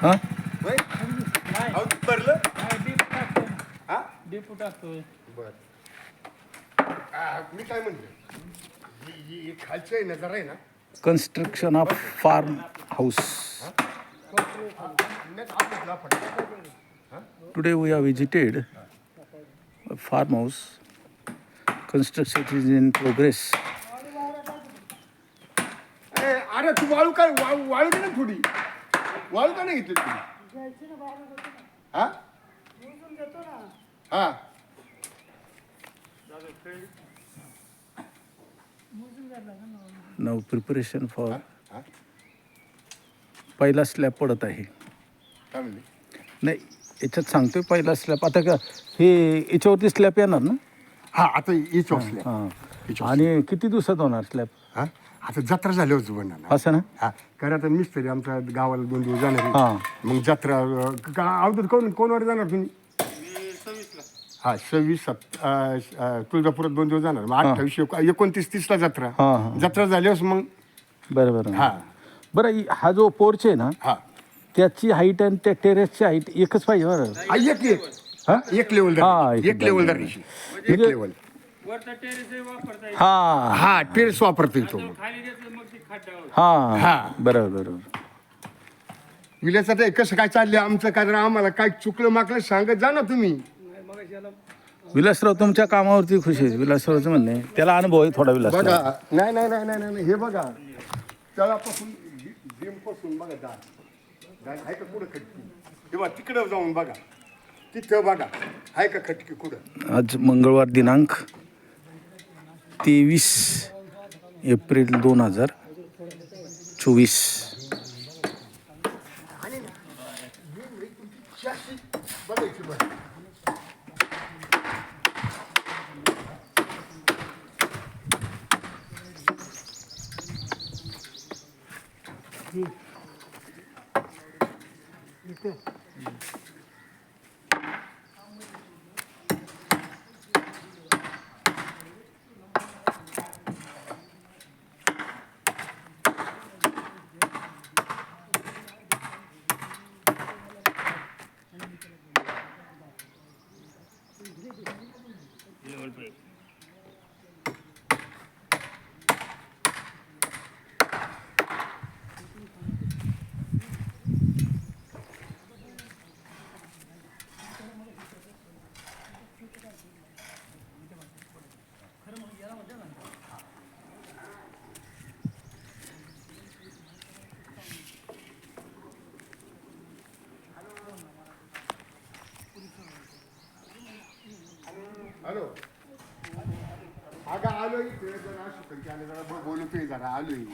हां भरलं डेपो टाकतोय. बर मी काय म्हणतो खालचं आहे ना जरा आहे ना construction of farm house. Today we have visited a farmhouse. Construction is in progress. अरे तू वाळू काय वाळू दे ना थोडी वाळू का नाही घेतली तुम्ही हा हा Now preparation for पहिला स्लॅब पडत आहे. काय म्हणले नाही याच्यात सांगतोय पहिला स्लॅब आता का हे याच्यावरती स्लॅब येणार ना. हा आता हेच असले हां आणि किती दिवसात होणार स्लॅब. हा आता जत्रा झाली होती बनणार असं ना. हा कारण आता मिस्त्री आमच्या गावाला 2 दिवस जाणार आहे. हां मग जत्रा अवधूत कोणवर जाणार तुम्ही. हा 26 तुळजापुरात 2 दिवस जाणार मग 28 29 30ला जत्रा. हां जत्रा झाल्यावर मग बरं बरं. हा बरं हा जो पोर्च आहे ना हा त्याची हाईट आणि त्या टेरेसची हाईट एकच पाहिजे बरं. एक हा एक लेवल हा, एक लेवल धरायची एक लेवल वरचा टेरेस वापरता येईल. हां हा टेरेस वापरतो तो खाली घेतलं मग ती खड्डा हां हा. बरोबर बरोबर. विलासात कसं काय चाललंय आमचं काय आम्हाला काय चुकलं माकलं सांगत जा ना तुम्ही. विलासराव तुमच्या कामावरती खुश आहे. विलासरावचं म्हणणं आहे त्याला अनुभव आहे थोडा विलासराव. बघा नाही नाही नाही नाही नाही हे बघा तळापासून जिमपासून बघा दार आहे का कुठं खटकी हे बघा तिकडं जाऊन बघा तिथं बघा आहे का खटकी कुठं. आज मंगळवार दिनांक 23 एप्रिल 2024. बघायची बघ हॅलो अगं आलो इथे जरा बोलतोय जरा आलोय